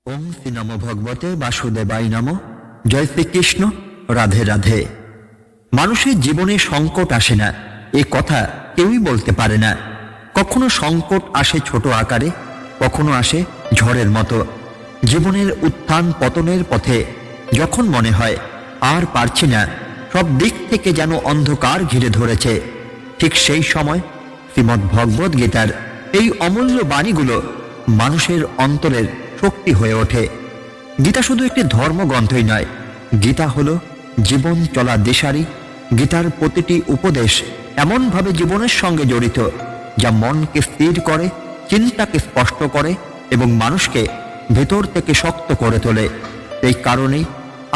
ওম শ্রী নম ভগবতে বাসুদেবায় নম। জয় শ্রীকৃষ্ণ। রাধে রাধে। মানুষের জীবনে সংকট আসে না এ কথা কেউই বলতে পারে না। কখনো সংকট আসে ছোট আকারে, কখনো আসে ঝড়ের মতো। জীবনের উত্থান পতনের পথে যখন মনে হয় আর পারছি না, সব দিক থেকে যেন অন্ধকার ঘিরে ধরেছে, ঠিক সেই সময় শ্রীমদ্ ভগবদ গীতার এই অমূল্য বাণীগুলো মানুষের অন্তরের শক্তি হয়ে ওঠে। গীতা শুধু একটি ধর্মগ্রন্থই নয়, গীতা হলো জীবন চলা দিশারি। গীতার প্রতিটি উপদেশ এমনভাবে জীবনের সঙ্গে জড়িত যা মনকে স্থির করে, চিন্তাকে স্পষ্ট করে এবং মানুষকে ভেতর থেকে শক্ত করে তোলে। এই কারণেই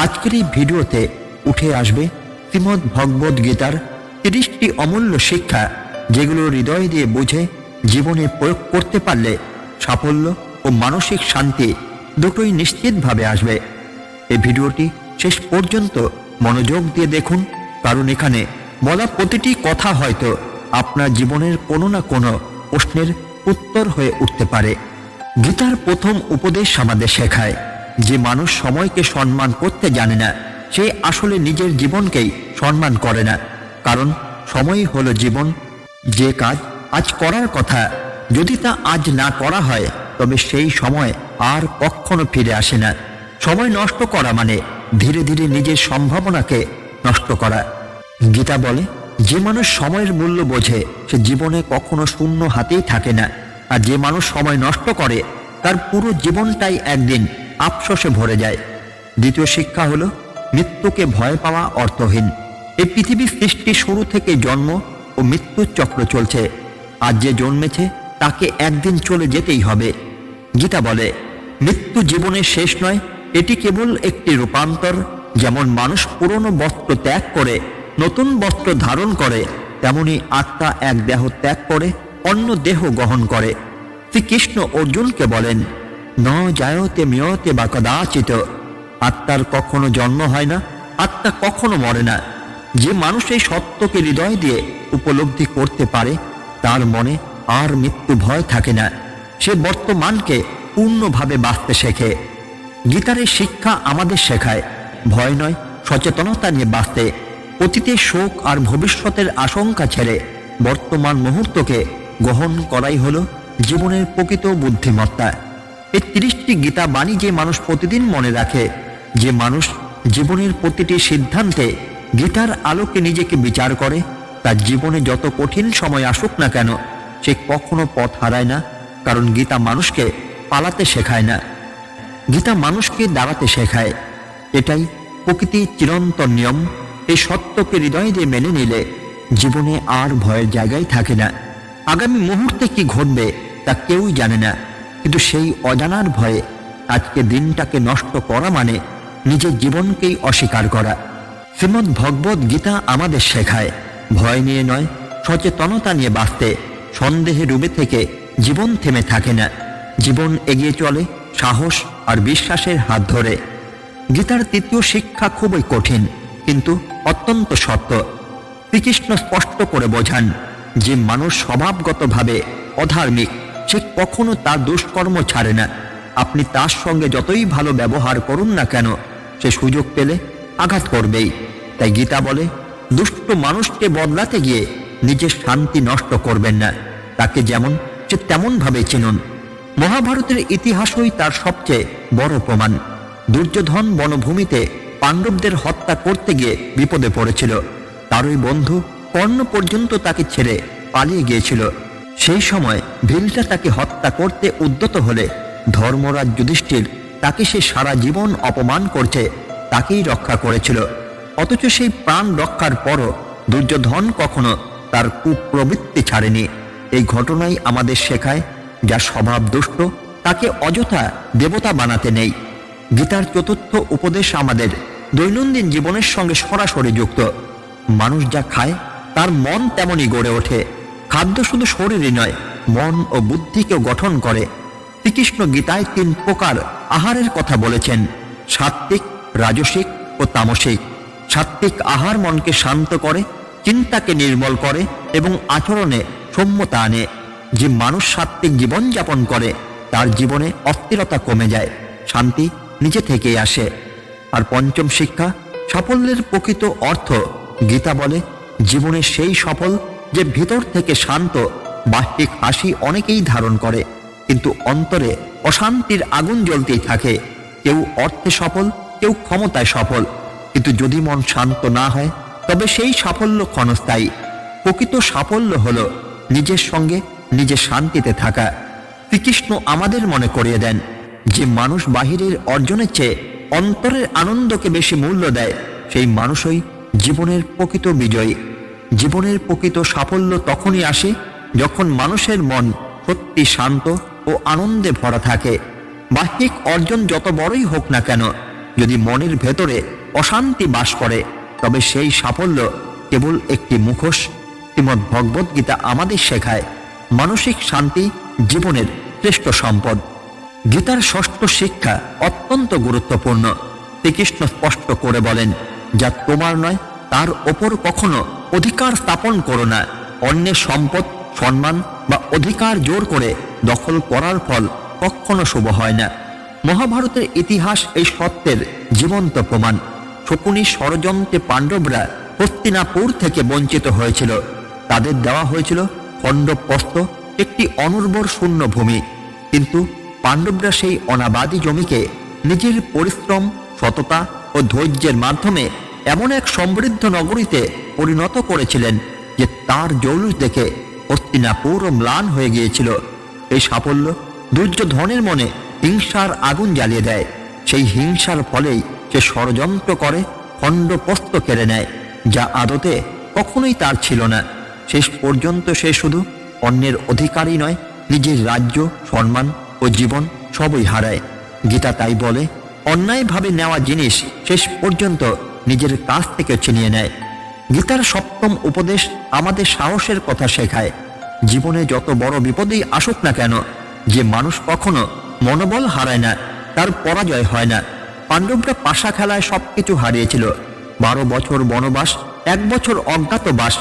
আজকের এই ভিডিওতে উঠে আসবে শ্রীমদ্ ভগবদ গীতার 30টি অমূল্য শিক্ষা, যেগুলো হৃদয় দিয়ে বুঝে জীবনে প্রয়োগ করতে পারলে সাফল্য ও মানসিক শান্তি দুটোই নিশ্চিতভাবে আসবে। এই ভিডিওটি শেষ পর্যন্ত মনোযোগ দিয়ে দেখুন, কারণ এখানে বলা প্রতিটি কথা হয়তো আপনার জীবনের কোনো না কোনো প্রশ্নের উত্তর হয়ে উঠতে পারে। গীতার প্রথম উপদেশ আমাদের শেখায় যে মানুষ সময়কে সম্মান করতে জানে না, সে আসলে নিজের জীবনকেই সম্মান করে না। কারণ সময়ই হলো জীবন। যে কাজ আজ করার কথা, যদি তা আজ না করা হয় তবে সেই সময় আর কখনো ফিরে আসে না। সময় নষ্ট করা মানে ধীরে ধীরে নিজের সম্ভাবনাকে নষ্ট করা। গীতা বলে, যে মানুষ সময়ের মূল্য বোঝে সে জীবনে কখনো শূন্য হাতেই থাকে না, আর যে মানুষ সময় নষ্ট করে তার পুরো জীবনটাই একদিন আফসোসে ভরে যায়। দ্বিতীয় শিক্ষা হলো মৃত্যুকে ভয় পাওয়া অর্থহীন। এই পৃথিবীর সৃষ্টি শুরু থেকে জন্ম ও মৃত্যুর চক্র চলছে। আজ যে জন্মেছে তাকে একদিন চলে যেতেই হবে। গীতা বলে, মৃত্যু জীবনের শেষ নয়, এটি কেবল একটি রূপান্তর। যেমন মানুষ পুরনো বস্ত্র ত্যাগ করে নতুন বস্ত্র ধারণ করে, তেমনি আত্মা এক দেহ ত্যাগ করে অন্য দেহ গ্রহণ করে। শ্রীকৃষ্ণ অর্জুনকে বলেন, ন জায়তে মিয়তে বা কদাচিত। আত্মার কখনো জন্ম হয় না, আত্মা কখনো মরে না। যে মানুষ এই সত্যকে হৃদয় দিয়ে উপলব্ধি করতে পারে, তার মনে আর মৃত্যু ভয় থাকে না। সে বর্তমানকে পূর্ণভাবে বাঁচতে শেখে। গীতার এই শিক্ষা আমাদের শেখায় ভয় নয়, সচেতনতা নিয়ে বাঁচতে। অতীতের শোক আর ভবিষ্যতের আশঙ্কা ছেড়ে বর্তমান মুহূর্তকে গ্রহণ করাই হলো জীবনের প্রকৃত বুদ্ধিমত্তা। এই 30টি গীতা বাণী যে মানুষ প্রতিদিন মনে রাখে, যে মানুষ জীবনের প্রতিটি সিদ্ধান্তে গীতার আলোকে নিজেকে বিচার করে, তার জীবনে যত কঠিন সময় আসুক না কেন সে কখনো পথ হারায় না। কারণ গীতা মানুষকে পালাতে শেখায় না, গীতা মানুষকে দাঁড়াতে শেখায়। এটাই প্রকৃতির চিরন্তন নিয়ম। এই সত্যকে হৃদয় দিয়ে মেনে নিলে জীবনে আর ভয়ের জায়গায় থাকে না। আগামী মুহূর্তে কি ঘটবে তা কেউই জানে না, কিন্তু সেই অজানার ভয়ে আজকে দিনটাকে নষ্ট করা মানে নিজের জীবনকেই অস্বীকার করা। শ্রীমদ্ ভগবদ গীতা আমাদের শেখায় ভয় নিয়ে নয়, সচেতনতা নিয়ে বাঁচতে। সন্দেহে ডুবে থেকে জীবন থেমে থাকে না, জীবন এগিয়ে চলে সাহস আর বিশ্বাসের হাত ধরে। গীতার 3য় শিক্ষা খুবই কঠিন কিন্তু অত্যন্ত সত্য। শ্রীকৃষ্ণ স্পষ্ট করে বোঝান, যে মানুষ স্বভাবগতভাবে অধার্মিক সে কখনো তার দুষ্কর্ম ছাড়ে না। আপনি তার সঙ্গে যতই ভালো ব্যবহার করুন না কেন, সে সুযোগ পেলে আঘাত করবেই। তাই গীতা বলে, দুষ্ট মানুষকে বদলাতে গিয়ে নিজের শান্তি নষ্ট করবেন না। তাকে যেমন সে তেমন ভাবে চিনুন। মহাভারতের ইতিহাসই তার সবচেয়ে বড় প্রমাণ। দুর্যোধন বনভূমিতে পাণ্ডবদের হত্যা করতে গিয়ে বিপদে পড়েছিল। তারই বন্ধু কর্ণ পর্যন্ত তাকে ছেড়ে পালিয়ে গিয়েছিল। সেই সময় ভীলটা তাকে হত্যা করতে উদ্যত হলে ধর্মরাজ যুধিষ্ঠির তাকে সে সারা জীবন অপমান করছে তাকেই রক্ষা করেছিল। অথচ সেই প্রাণ রক্ষার পরও দুর্যোধন কখনো তার কুপ্রবৃত্তি ছাড়েনি। এই ঘটনাই আমাদের শেখায়, যা স্বভাব দুষ্ট তাকে অযথা দেবতা বানাতে নেই। গীতার 4র্থ উপদেশ আমাদের দৈনন্দিন জীবনের সঙ্গে সরাসরি যুক্ত। মানুষ যা খায় তার মন তেমনই গড়ে ওঠে। খাদ্য শুধু শরীরই নয়, মন ও বুদ্ধিকেও গঠন করে। শ্রীকৃষ্ণ গীতায় 3 প্রকার আহারের কথা বলেছেন: সাত্ত্বিক, রাজসিক ও তামসিক। সাত্ত্বিক আহার মনকে শান্ত করে, চিন্তাকে নির্মল করে এবং আচরণে সৌম্যতা আনে। যে মানুষ সাত্ত্বিক জীবনযাপন করে তার জীবনে অস্থিরতা কমে যায়, শান্তি নিজে থেকেই আসে। আর পঞ্চম শিক্ষা, সাফল্যের প্রকৃত অর্থ। গীতা বলে, জীবনে সেই সফল যে ভিতর থেকে শান্ত। বাহ্যিক হাসি অনেকেই ধারণ করে, কিন্তু অন্তরে অশান্তির আগুন জ্বলতেই থাকে। কেউ অর্থে সফল, কেউ ক্ষমতায় সফল, কিন্তু যদি মন শান্ত না হয় তবে সেই সাফল্য ক্ষণস্থায়ী। প্রকৃত সাফল্য হলো নিজের সঙ্গে নিজে শান্তিতে থাকা। শ্রীকৃষ্ণ আমাদের মনে করিয়ে দেন যে মানুষ বাহিরের অর্জনের চেয়ে অন্তরের আনন্দকে বেশি মূল্য দেয়, সেই মানুষই জীবনের প্রকৃত বিজয়ী। জীবনের প্রকৃত সাফল্য তখনই আসে যখন মানুষের মন সত্যি শান্ত ও আনন্দে ভরা থাকে। বাহ্যিক অর্জন যত বড়ই হোক না কেন, যদি মনের ভেতরে অশান্তি বাস করে তবে সেই সাফল্য কেবল একটি মুখোশ। শ্রীমদ্ ভগবদ্ গীতা আমাদের শেখায় মানসিক শান্তি জীবনের শ্রেষ্ঠ সম্পদ। গীতার ষষ্ঠ শিক্ষা অত্যন্ত গুরুত্বপূর্ণ। শ্রীকৃষ্ণ স্পষ্ট করে বলেন, যা তোমার নয় তার ওপর কখনো অধিকার স্থাপন করো না। অন্যের সম্পদ, সম্মান বা অধিকার জোর করে দখল করার ফল কখনো শুভ হয় না। মহাভারতের ইতিহাস এই সত্যের জীবন্ত প্রমাণ। শকুনির ষড়যন্ত্রে পাণ্ডবরা হস্তিনাপুর থেকে বঞ্চিত হয়েছিল। তাদের দেওয়া হয়েছিল খণ্ডপ্রস্থ, একটি অনুর্বর শূন্য ভূমি, কিন্তু পাণ্ডবরা সেই অনাবাদী জমিকে নিজের পরিশ্রম, সততা ও ধৈর্যের মাধ্যমে এমন এক সমৃদ্ধ নগরীতে পরিণত করেছিলেন যে তার জৌলুস দেখে হস্তিনাপুরও ম্লান হয়ে গিয়েছিল। এই সাফল্য দুর্যোধনের মনে হিংসার আগুন জ্বালিয়ে দেয়। সেই হিংসার ফলেই সে ষড়যন্ত্র করে খণ্ডপ্রস্থ কেড়ে নেয়, যা আদতে কখনোই তার ছিল না। শেষ পর্যন্ত সে শুধু অন্যের অধিকারই নয়, নিজের রাজ্য, সম্মান ও জীবন সবই হারায়। গীতা তাই বলে, অন্যায়ভাবে নেওয়া জিনিস শেষ পর্যন্ত নিজের কাছ থেকে ছিনিয়ে নেয়। গীতার সপ্তম উপদেশ আমাদের সাহসের কথা শেখায়। জীবনে যত বড় বিপদেই আসুক না কেন, যে মানুষ কখনো মনোবল হারায় না তার পরাজয় হয় না। পাণ্ডবরা পাশা খেলায় সবকিছু হারিয়েছিল। 12 বছর বনবাস, 1 বছর অজ্ঞাতবাস,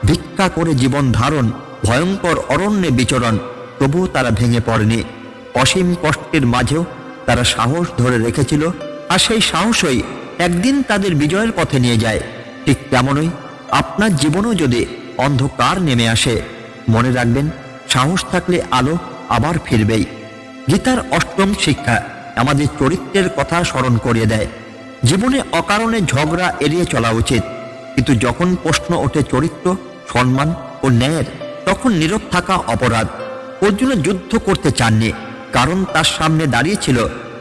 ভিক্ষা করে জীবন ধারণ, ভয়ঙ্কর অরণ্যে বিচরণ, তবুও তারা ভেঙে পড়েনি। অসীম কষ্টের মাঝেও তারা সাহস ধরে রেখেছিল, আর সেই সাহসই একদিন তাদের বিজয়ের পথে নিয়ে যায়। ঠিক তেমনই আপনার জীবনেও যদি অন্ধকার নেমে আসে, মনে রাখবেন সাহস থাকলে আলো আবার ফিরবেই। গীতার অষ্টম শিক্ষা আমাদের চরিত্রের কথা স্মরণ করিয়ে দেয়। জীবনে অকারণে ঝগড়া এড়িয়ে চলা উচিত, কিন্তু যখন প্রশ্ন ওঠে চরিত্র, সম্মান ও ন্যায়ের, তখন নীরব থাকা অপরাধ। অর্জুন যুদ্ধ করতে চাননি, কারণ তার সামনে দাঁড়িয়েছিল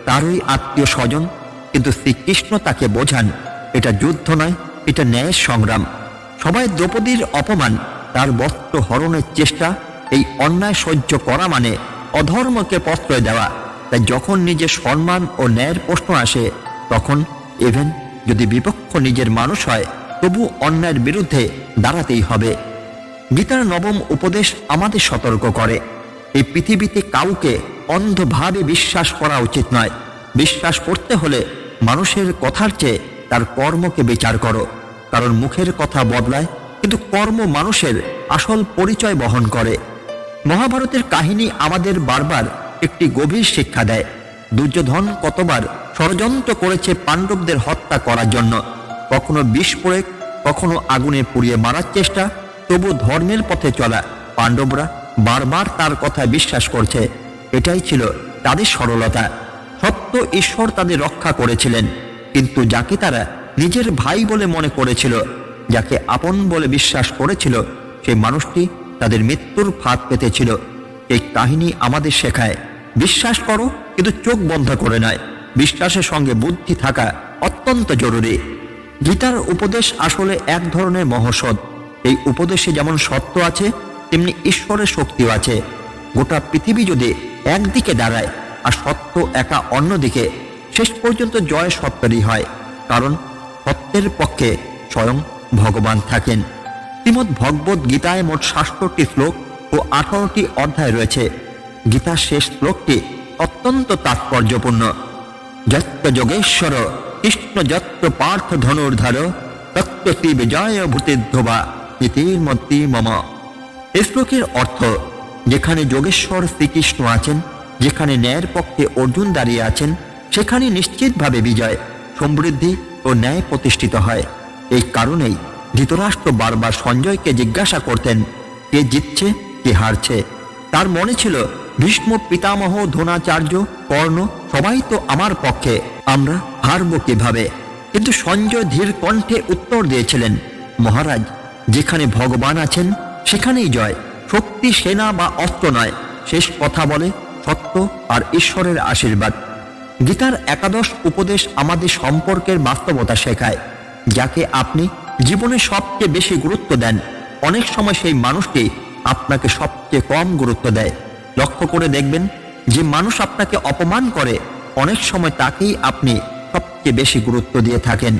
তারই আত্মীয় স্বজন, কিন্তু শ্রীকৃষ্ণ তাকে বোঝান এটা যুদ্ধ নয়, এটা ন্যায়ের সংগ্রাম। সবাই দ্রৌপদীর অপমান, তার বস্ত্র হরণের চেষ্টা, এই অন্যায় সহ্য করা মানে অধর্মকে প্রশ্রয় দেওয়া। তাই যখন নিজের সম্মান ও ন্যায়ের প্রশ্ন আসে, তখন ইভেন যদি বিপক্ষ নিজের মানুষ হয়, তবু অন্যায়ের বিরুদ্ধে দাঁড়াতেই হবে। গীতার নবম উপদেশ আমাদের সতর্ক করে, এই পৃথিবীতে কাউকে অন্ধভাবে বিশ্বাস করা উচিত নয়। বিশ্বাস করতে হলে মানুষের কথার চেয়ে তার কর্মকে বিচার করো, কারণ মুখের কথা বদলায়, কিন্তু কর্ম মানুষের আসল পরিচয় বহন করে। মহাভারতের কাহিনী আমাদের বারবার একটি গভীর শিক্ষা দেয়। দুর্যোধন কতবার ষড়যন্ত্র করেছে পাণ্ডবদের হত্যা করার জন্য, কখনো বিষ প্রয়োগ, কখনো আগুনে পুড়িয়ে মারার চেষ্টা, তবু ধর্মের পথে চলা পাণ্ডবরা বারবার তার কথা বিশ্বাস করছে। এটাই ছিল তাদের সরলতা। সত্য ঈশ্বর তাদের রক্ষা করেছিলেন, কিন্তু যাকে তারা নিজের ভাই বলে মনে করেছিল, যাকে আপন বলে বিশ্বাস করেছিল, সেই মানুষটি তাদের মৃত্যুর ফাঁদ পেতেছিল। এই কাহিনী আমাদের শেখায়, বিশ্বাস করো কিন্তু চোখ বন্ধ করে নয়। বিশ্বাসের সঙ্গে বুদ্ধি থাকা অত্যন্ত জরুরি। গীতার উপদেশ আসলে এক ধরনের মহৌষধ। এই উপদেশে যেমন সত্য আছে, তেমনি ঈশ্বরের শক্তিও আছে। গোটা পৃথিবী যদি একদিকে দাঁড়ায় আর সত্য একা অন্যদিকে, শেষ পর্যন্ত জয় সত্যেরই হয়, কারণ সত্যের পক্ষে স্বয়ং ভগবান থাকেন। শ্রীমদ্ ভগবদ্ গীতায় মোট 67টি শ্লোক ও 18টি অধ্যায় রয়েছে। গীতার শেষ শ্লোকটি অত্যন্ত তাৎপর্যপূর্ণ। যত্র যোগেশ্বর কৃষ্ণ যত্র পার্থ ধনুর্ধর তত্র শ্রী বিজয় ভূতির্ধবা নীতির্মতি মম। এই শ্লোকের অর্থ, যেখানে যোগেশ্বর শ্রীকৃষ্ণ আছেন, যেখানে ন্যায়ের পক্ষে অর্জুন দাঁড়িয়ে আছেন, সেখানে নিশ্চিতভাবে বিজয়, সমৃদ্ধি ও ন্যায় প্রতিষ্ঠিত হয়। এই কারণেই ধৃতরাষ্ট্র বারবার সঞ্জয়কে জিজ্ঞাসা করতেন, কে জিতছে কে হারছে। তার মনে ছিল, ভীষ্ম, পিতামহ, দ্রোণাচার্য, কর্ণ সবাই তো আমার পক্ষে, আমরা হারব কিভাবে? কিন্তু সঞ্জয় ধীর কণ্ঠে উত্তর দিয়েছিলেন, মহারাজ, যেখানে ভগবান আছেন সেখানেই জয়। শক্তি সেনা বা অস্ত্র নয়, শেষ কথা বলে সত্য আর ঈশ্বরের আশীর্বাদ। গীতার একাদশ উপদেশ আমাদের সম্পর্কের বাস্তবতা শেখায়। যাকে আপনি জীবনে সবচেয়ে বেশি গুরুত্ব দেন, অনেক সময় সেই মানুষটি আপনাকে সবচেয়ে কম গুরুত্ব দেয়। লক্ষ্য করে দেখবেন, যে মানুষ আপনাকে অপমান করে, অনেক সময় তাকেই আপনি সবচেয়ে বেশি গুরুত্ব দিয়ে থাকেন।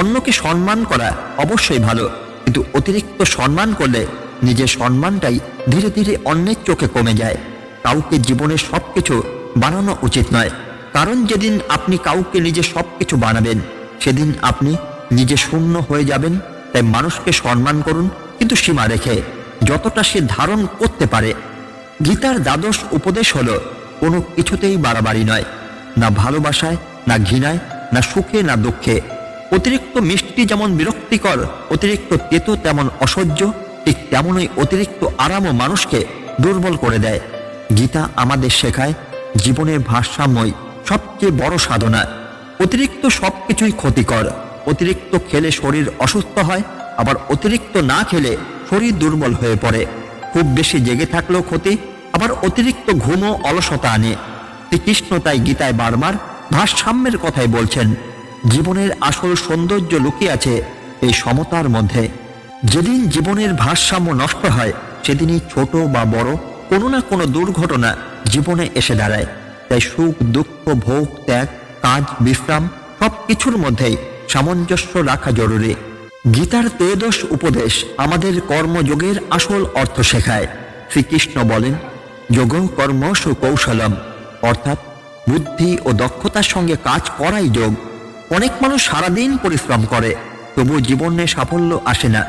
অন্যকে সম্মান করা অবশ্যই ভালো, কিন্তু অতিরিক্ত সম্মান করলে নিজের সম্মানটাই ধীরে ধীরে অন্যের চোখে কমে যায়। কাউকে জীবনের সবকিছু বানানো উচিত নয়, কারণ যেদিন আপনি কাউকে নিজে সবকিছু বানাবেন, সেদিন আপনি নিজে শূন্য হয়ে যাবেন। তাই মানুষকে সম্মান করুন, কিন্তু সীমা রেখে, যতটা সে ধারণ করতে পারে। গীতার দ্বাদশ উপদেশ হলো, কোনো কিছুতেই বাড়াবাড়ি নয়, না ভালোবাসায়, না ঘৃণায়, না সুখে, না দুঃখে। অতিরিক্ত মিষ্টি যেমন বিরক্তিকর, অতিরিক্ত তেতো তেমন অসহ্য, ঠিক তেমনই অতিরিক্ত আরামও মানুষকে দুর্বল করে দেয়। গীতা আমাদের শেখায়, জীবনের ভারসাম্যই সবচেয়ে বড় সাধনা। অতিরিক্ত সবকিছুই ক্ষতিকর। অতিরিক্ত খেলে শরীর অসুস্থ হয়, আবার অতিরিক্ত না খেলে শরীর দুর্বল হয়ে পড়ে। খুব বেশি জেগে থাকলেও ক্ষতি, আবার অতিরিক্ত ঘুমও অলসতা আনে। শ্রীকৃষ্ণ তাই গীতায় বারবার ভারসাম্যের কথাই বলছেন। জীবনের আসল সৌন্দর্য লুকিয়ে আছে এই সমতার মধ্যে। যেদিন জীবনের ভারসাম্য নষ্ট হয়, সেদিনই ছোট বা বড় কোনো না কোনো দুর্ঘটনা জীবনে এসে দাঁড়ায়। তাই সুখ, দুঃখ, ভোগ, ত্যাগ, কাজ, বিশ্রাম সব কিছুর মধ্যেই সামঞ্জস্য রাখা জরুরি। গীতার ত্রয়োদশ উপদেশ আমাদের কর্মযোগের আসল অর্থ শেখায়। শ্রীকৃষ্ণ বলেন, যোগ কর্ম সুকৌশলম, অর্থাৎ বুদ্ধি ও দক্ষতার সঙ্গে কাজ করাই যোগ। অনেক মানুষ সারাদিন পরিশ্রম করে, তবু জীবনে সাফল্য আসে না।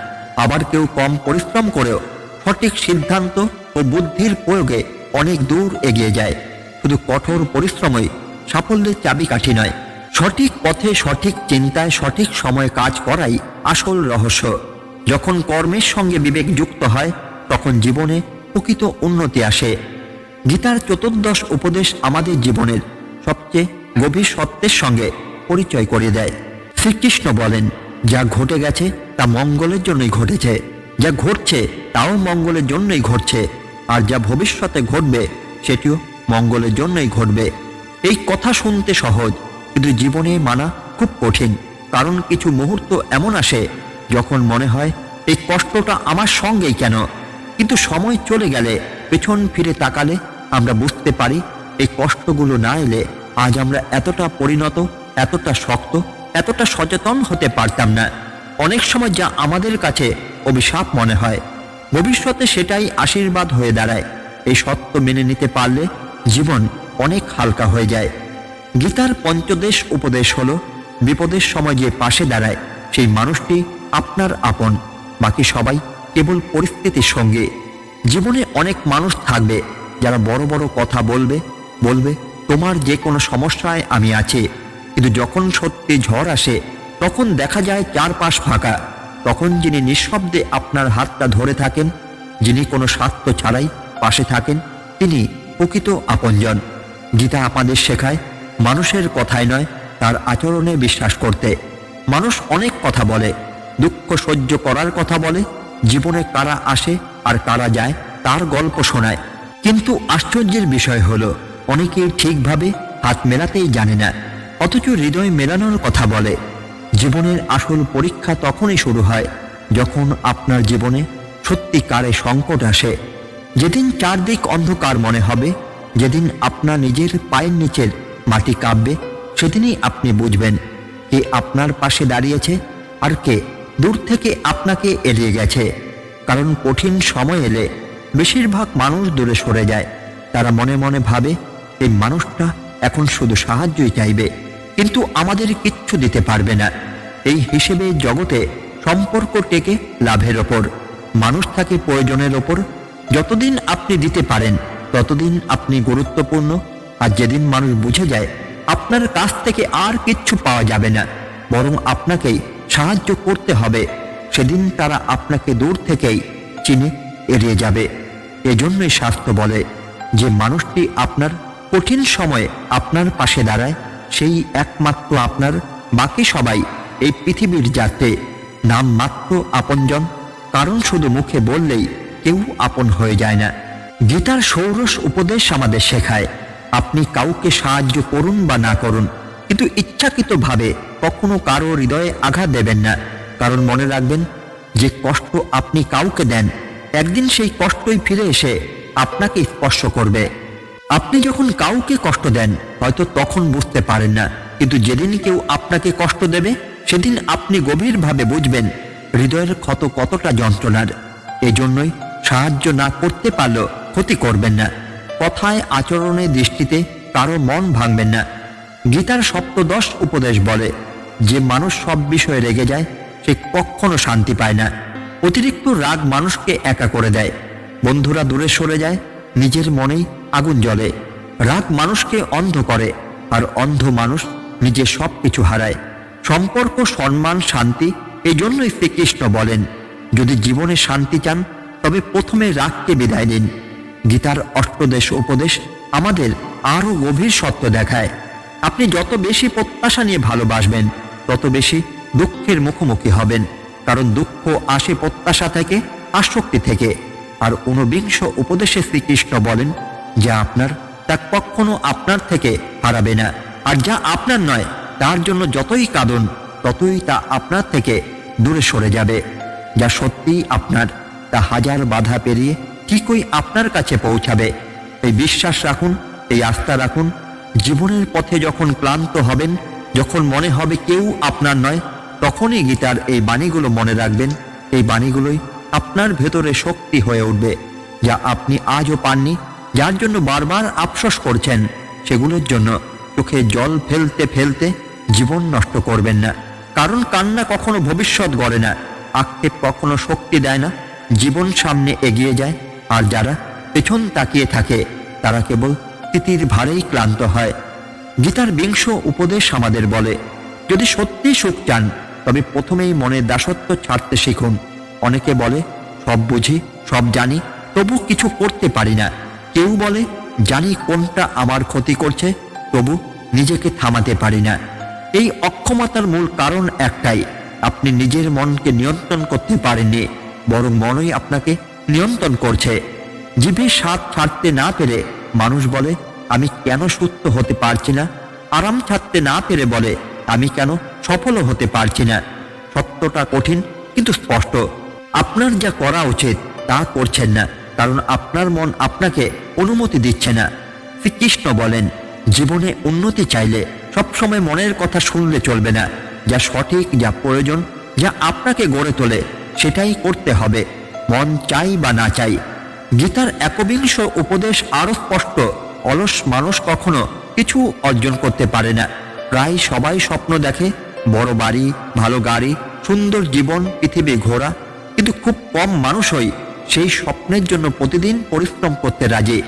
আবার কেউ কম পরিশ্রম করেও সঠিক সিদ্ধান্ত ও বুদ্ধির প্রয়োগে অনেক দূর এগিয়ে যায়। শুধু কঠোর পরিশ্রমই সাফল্যের চাবিকাঠি নয়, সঠিক পথে, সঠিক চিন্তায়, সঠিক সময়ে কাজ করাই আসল রহস্য। যখন কর্মের সঙ্গে বিবেক যুক্ত হয়, তখন জীবনে প্রকৃত উন্নতি আসে। গীতার চতুর্দশ উপদেশ আমাদের জীবনের সবচেয়ে গভীর সত্যের সঙ্গে পরিচয় করিয়ে দেয়। শ্রীকৃষ্ণ বলেন, যা ঘটে গেছে তা মঙ্গলের জন্যই ঘটেছে, যা ঘটছে তাও মঙ্গলের জন্যই ঘটছে, আর যা ভবিষ্যতে ঘটবে সেটিও মঙ্গলের জন্যই ঘটবে। এই কথা শুনতে সহজ, কিন্তু জীবনে মানা খুব কঠিন। কারণ কিছু মুহূর্ত এমন আসে যখন মনে হয়, এই কষ্টটা আমার সঙ্গেই কেন? কিন্তু সময় চলে গেলে, পেছন ফিরে তাকালে আমরা বুঝতে পারি, এই কষ্টগুলো না এলে আজ আমরা এতটা পরিণত, এতটা শক্ত, এতটা সচেতন হতে পারতাম না। অনেক সময় যা আমাদের কাছে অভিশাপ মনে হয়, ভবিষ্যতে সেটাই আশীর্বাদ হয়ে দাঁড়ায়। এই সত্য মেনে নিতে পারলে জীবন অনেক হালকা হয়ে যায়। গীতার পঞ্চদশ উপদেশ হলো, বিপদের সময় যে পাশে দাঁড়ায় সেই মানুষটি আপনার আপন, বাকি সবাই কেবল পরিস্থিতির সঙ্গে। জীবনে অনেক মানুষ থাকবে যারা বড় বড় কথা বলবে তোমার যে কোনো সমস্যায় আমি আছি, কিন্তু যখন সত্যি ঝড় আসে, তখন দেখা যায় চারপাশ ফাঁকা। তখন যিনি নিঃশব্দে আপনার হাতটা ধরে থাকেন, যিনি কোনো স্বার্থ ছাড়াই পাশে থাকেন, তিনি প্রকৃত আপনজন। গীতা আমাদের শেখায়, মানুষের কথায় নয়, তার আচরণে বিশ্বাস করতে। মানুষ অনেক কথা বলে, দুঃখ সহ্য করার কথা বলে, জীবনে কারা আসে আর কারা যায় তার গল্প শোনায়। কিন্তু আশ্চর্যের বিষয় হলো, অনেকেই ঠিকভাবে হাত মেলাতেই জানে না, অথচ হৃদয় মেলানোর কথা বলে। জীবনের আসল পরীক্ষা তখনই শুরু হয় যখন আপনার জীবনে সত্যিকারে সংকট আসে। যেদিন চারদিক অন্ধকার মনে হবে, যেদিন আপনার নিজের পায়ের নিচের মাটি কাঁপবে, সেদিনই আপনি বুঝবেন কে আপনার পাশে দাঁড়িয়েছে আর কে দূর থেকে আপনাকে এড়িয়ে গেছে। কারণ কঠিন সময় এলে বেশিরভাগ মানুষ দূরে সরে যায়। তারা মনে মনে ভাবে, এই মানুষটা এখন শুধু সাহায্যই চাইবে, কিন্তু আমাদের কিচ্ছু দিতে পারবে না। এই হিসেবে জগতে সম্পর্ক টেকে লাভের ওপর, মানুষ থাকে প্রয়োজনের ওপর। যতদিন আপনি দিতে পারেন ততদিন আপনি গুরুত্বপূর্ণ, আর যেদিন মানুষ বুঝে যায় আপনার কাছ থেকে আর কিচ্ছু পাওয়া যাবে না, বরং আপনাকেই সাহায্য করতে হবে, সেদিন তারা আপনাকে দূর থেকেই চিনে এড়িয়ে যাবে। এজন্যই শাস্ত্র বলে, যে মানুষটি আপনার কঠিন সময়ে আপনার পাশে দাঁড়ায় সেই একমাত্র আপনার, বাকি সবাই এই পৃথিবীর যাত্রে নাম মাত্র আপনজন, কারণ শুধু মুখে বললেই কেউ আপন হয়ে যায় না। গীতার ষোড়শ উপদেশ আমাদের শেখায়, আপনি কাউকে সাহায্য করুন বা না করুন, কিন্তু ইচ্ছাকৃতভাবে কখনো কারো হৃদয়ে আঘাত দেবেন না, কারণ মনে রাখবেন, যে কষ্ট আপনি কাউকে দেন একদিন সেই কষ্টই ফিরে এসে আপনাকে স্পর্শ করবে। আপনি যখন কাউকে কষ্ট দেন হয়তো তখন বুঝতে পারেন না, কিন্তু যেদিন কেউ আপনাকে কষ্ট দেবে সেদিন আপনি গভীরভাবে বুঝবেন হৃদয়ের ক্ষত কতটা যন্ত্রণার। এজন্যই সাহায্য না করতে পারলেও ক্ষতি করবেন না, কথায় আচরণে দৃষ্টিতে কারো মন ভাঙবেন না। গীতার সপ্তদশ উপদেশ বলে, যে মানুষ সব বিষয়ে রেগে যায় সে কখনো শান্তি পায় না। অতিরিক্ত রাগ মানুষকে একা করে দেয়, বন্ধুরা দূরে সরে যায়, নিজের মনেই আগুন জ্বলে। রাগ মানুষকে অন্ধ করে, আর অন্ধ মানুষ নিজের সব কিছু হারায়। সম্পর্ক, সম্মান, শান্তি, এই জন্যই শ্রীকৃষ্ণ বলেন, যদি জীবনে শান্তি চান তবে প্রথমে রাগকে বিদায় দিন। গীতার অষ্টদশ উপদেশ আমাদের আরও গভীর সত্য দেখায়, আপনি যত বেশি প্রত্যাশা নিয়ে ভালোবাসবেন তত বেশি দুঃখের মুখোমুখি হবেন, কারণ দুঃখ আসে প্রত্যাশা থেকে, আসক্তি থেকে। আর ঊনবিংশ উপদেশে শ্রীকৃষ্ণ বলেন, যা আপনার তা কখনো আপনার থেকে হারাবে না, আর যা আপনার নয় তার জন্য যতই কাঁদুন ততই তা আপনার থেকে দূরে সরে যাবে। যা সত্যিই আপনার তা হাজার বাধা পেরিয়ে ঠিকই আপনার কাছে পৌঁছাবে। এই বিশ্বাস রাখুন, এই আস্থা রাখুন। জীবনের পথে যখন ক্লান্ত হবেন, যখন মনে হবে কেউ আপনার নয়, তখনই গীতার এই বাণীগুলো মনে রাখবেন। এই বাণীগুলোই আপনার ভেতরে শক্তি হয়ে উঠবে, যা আপনি আজও পাননি, যার জন্য বারবার আফসোস করছেন। সেগুলোর জন্য চোখে জল ফেলতে ফেলতে জীবন নষ্ট করবেন না, কারণ কান্না কখনো ভবিষ্যৎ গড়ে না, আক্ষেপ কখনো শক্তি দেয় না। জীবন সামনে এগিয়ে যায়, আর যারা পেছন তাকিয়ে থাকে তারা কেবল স্মৃতির ভারেই ক্লান্ত হয়। গীতার বিংশ উপদেশ আমাদের বলে, যদি সত্যি সুখ চান তবে প্রথমেই মনের দাসত্ব ছাড়তে শিখুন। অনেকে বলে, সব বুঝি, সব জানি, তবু কিছু করতে পারি না। কেউ বলে, জানি কোনটা আমার ক্ষতি করছে, তবু নিজেকে থামাতে পারি না। এই অক্ষমতার মূল কারণ একটাই, আপনি নিজের মনকে নিয়ন্ত্রণ করতে পারেননি, বরং মনই আপনাকে নিয়ন্ত্রণ করছে। জিভে স্বাদ ছাড়তে না পেরে মানুষ বলে, আমি কেন সুস্থ হতে পারছি না। আরাম ছাড়তে না পেরে বলে, আমি কেন সফল হতে পারছি না। সত্যটা কঠিন কিন্তু স্পষ্ট, আপনার যা করা উচিত তা করছেন না, কারণ আপনার মন আপনাকে অনুমতি দিচ্ছে না। শ্রীকৃষ্ণ বলেন, জীবনে উন্নতি চাইলে সবসময় মনের কথা শুনলে চলবে না। যা সঠিক, যা প্রয়োজন, যা আপনাকে গড়ে তোলে সেটাই করতে হবে, মন চাই বা না চাই। গীতার একবিংশ উপদেশ আরো স্পষ্ট, অলস মানুষ কখনো কিছু অর্জন করতে পারে না। প্রায় সবাই স্বপ্ন দেখে, বড় বাড়ি, ভালো গাড়ি, সুন্দর জীবন, পৃথিবী ঘোরা, কিন্তু খুব কম মানুষই সেই স্বপ্নের জন্য প্রতিদিন পরিশ্রম করতে রাজি।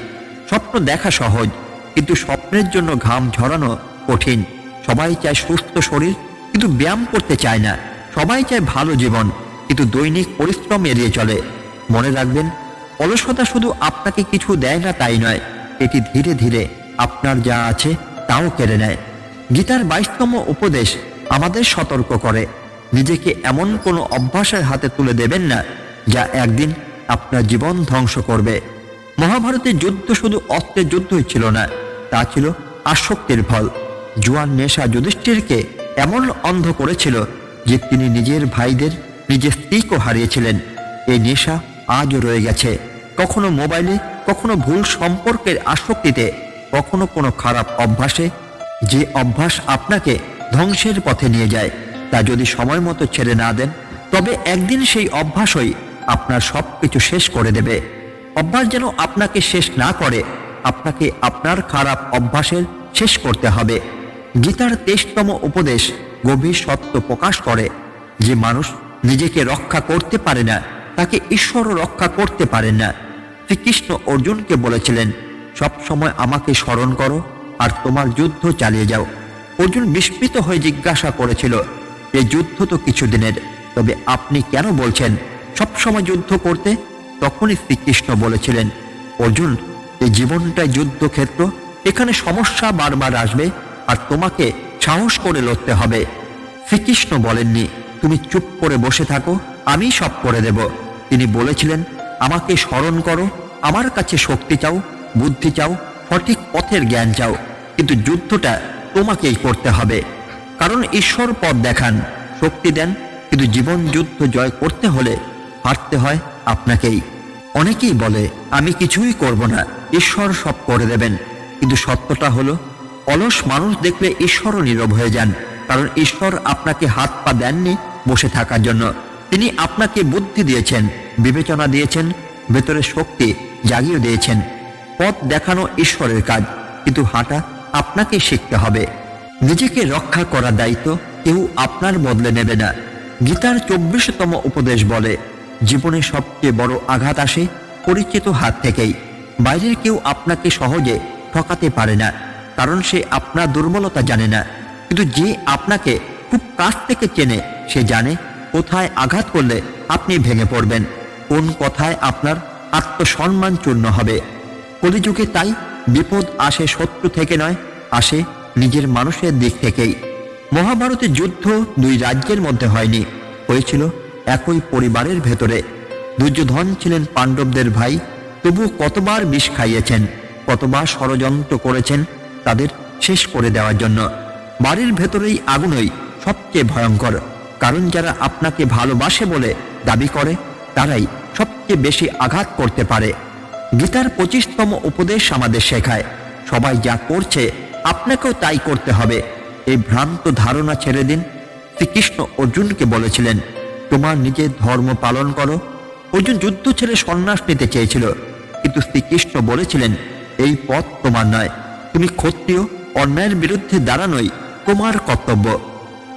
স্বপ্ন দেখা সহজ, কিন্তু স্বপ্নের জন্য ঘাম ঝরানো কঠিন। সবাই চায় সুস্থ শরীর, কিন্তু ব্যায়াম করতে চায় না। সবাই চায় ভালো জীবন, কিন্তু দৈনিক পরিশ্রম এড়িয়ে চলে। মনে রাখবেন, অলসতা শুধু আপনাকে কিছু দেয় না তাই নয়, এটি ধীরে ধীরে আপনার যা আছে তাও কেড়ে নেয়। গীতার 22তম উপদেশ আমাদের সতর্ক করে, নিজেকে এমন কোনো অভ্যাসের হাতে তুলে দেবেন না যা একদিন আপনার জীবন ধ্বংস করবে। মহাভারতের যুদ্ধ শুধু অস্ত্রের যুদ্ধই ছিল না, তা ছিল আসক্তির ফল। জুয়ার নেশা যুধিষ্ঠিরকে এমন অন্ধ করেছিল যে তিনি নিজের ভাইদের, নিজের স্ত্রীকেও হারিয়েছিলেন। এই নেশা আজও রয়ে গেছে, কখনো মোবাইলে, কখনো ভুল সম্পর্কের আসক্তিতে, কখনো কোনো খারাপ অভ্যাসে। যে অভ্যাস আপনাকে ধ্বংসের পথে নিয়ে যায়, তা যদি সময় মতো ছেড়ে না দেন, তবে একদিন সেই অভ্যাসই আপনার সব কিছু শেষ করে দেবে। অভ্যাস যেন আপনাকে শেষ না করে, আপনাকে আপনার খারাপ অভ্যাসের শেষ করতে হবে। গীতার 23তম উপদেশ গভীর সত্য প্রকাশ করে, যে মানুষ নিজেকে রক্ষা করতে পারে না তাকে ঈশ্বরও রক্ষা করতে পারেন না। শ্রীকৃষ্ণ অর্জুনকে বলেছিলেন, সব সময় আমাকে স্মরণ করো, আর তোমার যুদ্ধ চালিয়ে যাও। অর্জুন বিস্মিত হয়ে জিজ্ঞাসা করেছিল, এই যুদ্ধ তো কিছুদিনের, তবে আপনি কেন বলছেন সবসময় যুদ্ধ করতে? তখনই শ্রীকৃষ্ণ বলেছিলেন, অর্জুন, এই জীবনটাই যুদ্ধক্ষেত্র, এখানে সমস্যা বারবার আসবে আর তোমাকে সাহস করে লড়তে হবে। শ্রীকৃষ্ণ বলেননি তুমি চুপ করে বসে থাকো, আমি সব করে দেব। তিনি বলেছিলেন, আমাকে স্মরণ করো, আমার কাছে শক্তি চাও, বুদ্ধি চাও, সঠিক পথের জ্ঞান চাও, কিন্তু যুদ্ধটা তোমাকেই করতে হবে। কারণ ঈশ্বর পথ দেখান, শক্তি দেন, কিন্তু জীবন যুদ্ধ জয় করতে হলে হারতে হয় আপনাকেই। অনেকেই বলে আমি কিছুই করব না, ঈশ্বর সব করে দেবেন, কিন্তু সত্যটা হলো অলস মানুষ দেখলে ঈশ্বরও নীরব হয়ে যান। কারণ ঈশ্বর আপনাকে হাত পা দেননি বসে থাকার জন্য, তিনি আপনাকে বুদ্ধি দিয়েছেন, বিবেচনা দিয়েছেন, ভেতরে শক্তি জাগিয়ে দিয়েছেন। পথ দেখানো ঈশ্বরের কাজ, কিন্তু হাঁটা আপনাকে শিখতে হবে। নিজেকে রক্ষা করার দায়িত্ব কেউ আপনার বদলে নেবে না। গীতার 24তম উপদেশ বলে, জীবনে সবচেয়ে বড় আঘাত আসে পরিচিত হাত থেকেই। বাইরের কেউ আপনাকে সহজে ঠকাতে পারে না, কারণ সে আপনার দুর্বলতা জানে না, কিন্তু যে আপনাকে খুব কাছ থেকে চেনে সে জানে কোথায় আঘাত করলে আপনি ভেঙে পড়বেন, কোন কথায় আপনার আত্মসম্মান চূর্ণ হবে। কলিযুগে তাই বিপদ আসে শত্রু থেকে নয়, আসে নিজের মানুষের দিক থেকেই। মহাভারতের যুদ্ধ দুই রাজ্যের মধ্যে হয়নি, হয়েছিল একই পরিবারের ভেতরে। দুর্যোধন ছিলেন পাণ্ডবদের ভাই, তবু কতবার বিষ খাইয়েছেন, কতবার ষড়যন্ত্র করেছেন তাদের শেষ করে দেওয়ার জন্য। বাড়ির ভেতরেই আগুনই সবচেয়ে ভয়ঙ্কর, কারণ যারা আপনাকে ভালোবাসে বলে দাবি করে তারাই সবচেয়ে বেশি আঘাত করতে পারে। গীতার 25তম উপদেশ আমাদের শেখায়, সবাই যা করছে আপনাকেও তাই করতে হবে। এই ভ্রান্ত ধারণা ছেড়ে দিন। শ্রীকৃষ্ণ অর্জুনকে বলেছিলেন, তোমার নিজের ধর্ম পালন করো। অর্জুন যুদ্ধ ছেড়ে সন্ন্যাস নিতে চেয়েছিল, কিন্তু শ্রীকৃষ্ণ বলেছিলেন, এই পথ তোমার নয়। তুমি ক্ষত্রিয়, অন্যায়ের বিরুদ্ধে দাঁড়ানোই তোমার কর্তব্য।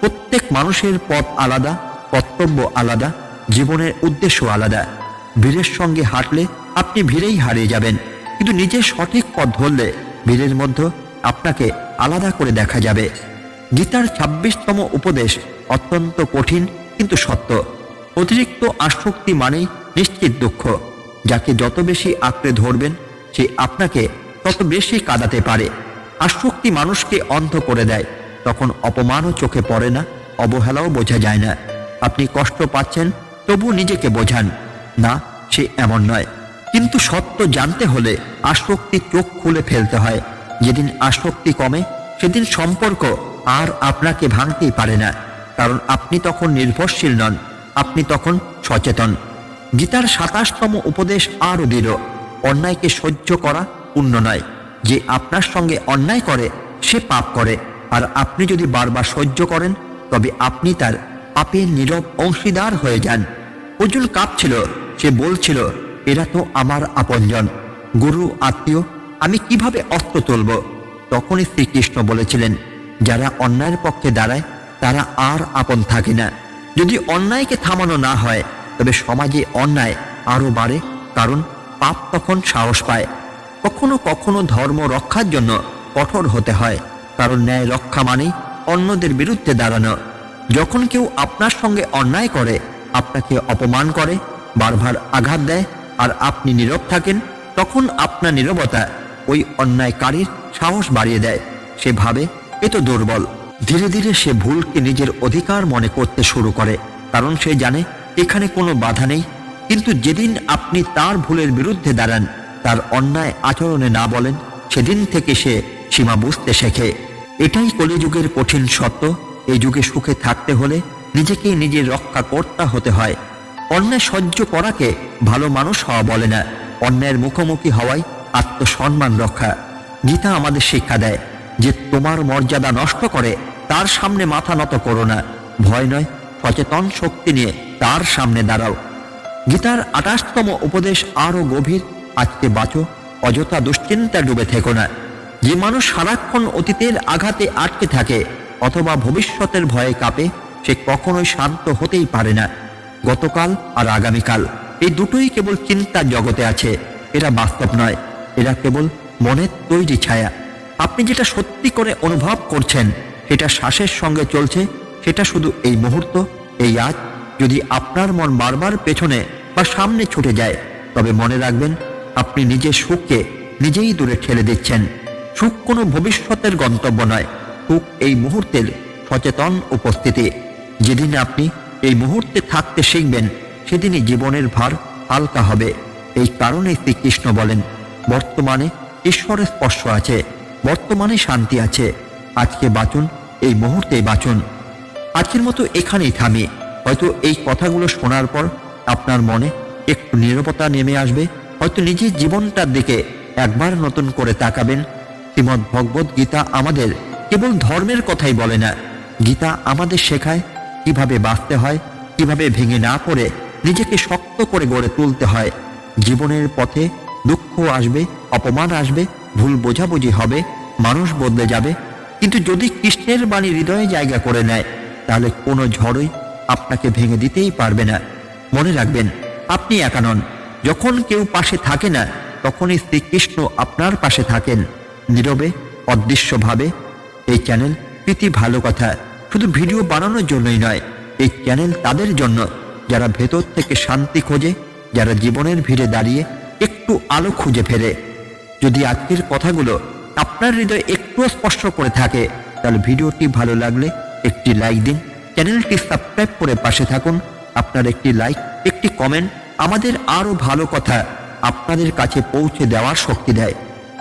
প্রত্যেক মানুষের পথ আলাদা, কর্তব্য আলাদা, জীবনের উদ্দেশ্য আলাদা। বীরের সঙ্গে হাঁটলে আপনি ভিড়েই হারিয়ে যাবেন, কিন্তু নিজের সঠিক পথ ধরলে ভিড়ের মধ্যে আপনাকে আলাদা করে দেখা যাবে। গীতার 26তম উপদেশ অত্যন্ত কঠিন কিন্তু সত্য। অতিরিক্ত আসক্তি মানেই নিশ্চিত দুঃখ। যাকে যত বেশি আঁকড়ে ধরবেন সে আপনাকে তত বেশি কাঁদাতে পারে। আসক্তি মানুষকে অন্ধ করে দেয়, তখন অপমানও চোখে পড়ে না, অবহেলাও বোঝা যায় না। আপনি কষ্ট পাচ্ছেন তবু নিজেকে বোঝান না সে এমন নয়, কিন্তু সত্য জানতে হলে আসক্তি চোখ খুলে ফেলতে হয়। যেদিন আসক্তি কমে সেদিন সম্পর্ক আর আপনাকে ভাঙতেই পারে না, কারণ আপনি তখন নির্ভরশীল নন, আপনি তখন সচেতন। গীতার 27তম উপদেশ আরও দৃঢ়, অন্যায়কে সহ্য করা পুণ্য নয়। যে আপনার সঙ্গে অন্যায় করে সে পাপ করে, আর আপনি যদি বারবার সহ্য করেন তবে আপনি তার পাপের নীরব অংশীদার হয়ে যান। অর্জুন কাঁপছিল, সে বলছিল, এরা তো আমার আপনজন, গুরু, আত্মীয়, আমি কিভাবে অস্ত্র তুলব? তখনই শ্রীকৃষ্ণ বলেছিলেন, যারা অন্যায়ের পক্ষে দাঁড়ায় তারা আর আপন থাকে না। যদি অন্যায়কে থামানো না হয় তবে সমাজে অন্যায় আরও বাড়ে, কারণ পাপ তখন সাহস পায়। কখনো কখনো ধর্ম রক্ষার জন্য কঠোর হতে হয়, কারণ ন্যায় রক্ষা মানেই অন্যদের বিরুদ্ধে দাঁড়ানো। যখন কেউ আপনার সঙ্গে অন্যায় করে, আপনাকে অপমান করে, বারবার আঘাত দেয়, আর আপনি নীরব থাকেন, তখন আপনার নীরবতা ওই অন্যায়কারীর সাহস বাড়িয়ে দেয়। সে ভাবে এ তো দুর্বল। ধীরে ধীরে সে ভুলকে নিজের অধিকার মনে করতে শুরু করে, কারণ সে জানে এখানে কোনো বাধা নেই। কিন্তু যেদিন আপনি তার ভুলের বিরুদ্ধে দাঁড়ান, তার অন্যায় আচরণে না বলেন, সেদিন থেকে সে সীমা বুঝতে শেখে। এটাই কলিযুগের কঠিন সত্য। এই যুগে সুখে থাকতে হলে নিজেকে নিজের রক্ষাকর্তা হতে হয়। অন্যায় সহ্য করাকে ভালো মানুষ হওয়া বলে না, অন্যায়ের মুখোমুখি হওয়াই আত্মসম্মান রক্ষা। গীতা আমাদের শিক্ষা দেয় যে তোমার মর্যাদা নষ্ট করে তার সামনে মাথা নত করো না। ভয় নয়, সচেতন শক্তি নিয়ে তার সামনে দাঁড়াও। গীতার 28তম উপদেশ আরও গভীর, আজকে বাঁচো, অযথা দুশ্চিন্তা ডুবে থেকো না। যে মানুষ সারাক্ষণ অতীতের আঘাতে আটকে থাকে অথবা ভবিষ্যতের ভয়ে কাঁপে, সে কখনোই শান্ত হতেই পারে না। গতকাল আর আগামীকাল এই দুটোই কেবল চিন্তার জগতে আছে, এরা বাস্তব নয়, এরা কেবল মনের তৈরি ছায়া। আপনি যেটা সত্যি করে অনুভব করছেন, সেটা শ্বাসের সঙ্গে চলছে, সেটা শুধু এই মুহূর্ত, এই আজ। যদি আপনার মন বারবার পেছনে বা সামনে ছুটে যায়, তবে মনে রাখবেন আপনি নিজের সুখকে নিজেই দূরে ঠেলে দিচ্ছেন। সুখ কোনো ভবিষ্যতের গন্তব্য নয়, সুখ এই মুহূর্তের সচেতন উপস্থিতি। যেদিন আপনি এই মুহূর্তে থাকতে শিখবেন, সেদিনই জীবনের ভার হালকা হবে। এই কারণে শ্রীকৃষ্ণ বলেন, বর্তমানে ঈশ্বরের স্পর্শ আছে, বর্তমানে শান্তি আছে। আজকে বাঁচুন, এই মুহূর্তেই বাঁচুন। আজকের মতো এখানেই থামি। হয়তো এই কথাগুলো শোনার পর আপনার মনে একটু নীরবতা নেমে আসবে। হয়তো নিজের জীবনটার দিকে একবার নতুন করে তাকাবেন। শ্রীমদ্ ভগবত গীতা আমাদের কেবল ধর্মের কথাই বলে না, গীতা আমাদের শেখায় কিভাবে বাঁচতে হয়, কিভাবে ভেঙে না পড়ে নিজেকে শক্ত করে গড়ে তুলতে হয়। জীবনের পথে দুঃখ আসবে, অপমান আসবে, ভুল বোঝাবুঝি হবে, মানুষ বদলে যাবে, কিন্তু যদি কৃষ্ণের বাণী হৃদয়ে জায়গা করে নেয়, তাহলে কোনো ঝড়ই আপনাকে ভেঙে দিতেই পারবে না। মনে রাখবেন, আপনি একা নন। যখন কেউ পাশে থাকে না, তখনই শ্রীকৃষ্ণ আপনার পাশে থাকেন, নীরবে, অদৃশ্যভাবে। এই চ্যানেল প্রীতি ভালো কথা শুধু ভিডিও বানানোর জন্যই নয়, এই চ্যানেল তাদের জন্য যারা ভেতর থেকে শান্তি খোঁজে, যারা জীবনের ভিড়ে দাঁড়িয়ে একটু আলো খুঁজে ফেরে। যদি আজকের কথাগুলো আপনার হৃদয়ে একটু স্পর্শ করে থাকে, তাহলে ভিডিওটি ভালো লাগলে একটি লাইক দিন, চ্যানেলটি সাবস্ক্রাইব করে পাশে থাকুন। আপনার একটি লাইক, একটি কমেন্ট আমাদের আরও ভালো কথা আপনাদের কাছে পৌঁছে দেওয়ার শক্তি দেয়।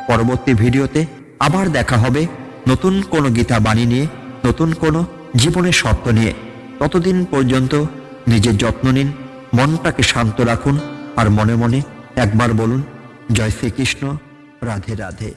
পরবর্তী ভিডিওতে আবার দেখা হবে নতুন কোনো গীতা বাণী নিয়ে, নতুন কোনো জীবনের সত্য নিয়ে। ততদিন পর্যন্ত নিজের যত্ন নিন, মনটাকে শান্ত রাখুন, আর মনে মনে একবার বলুন, জয় শ্রীকৃষ্ণ, রাধে রাধে।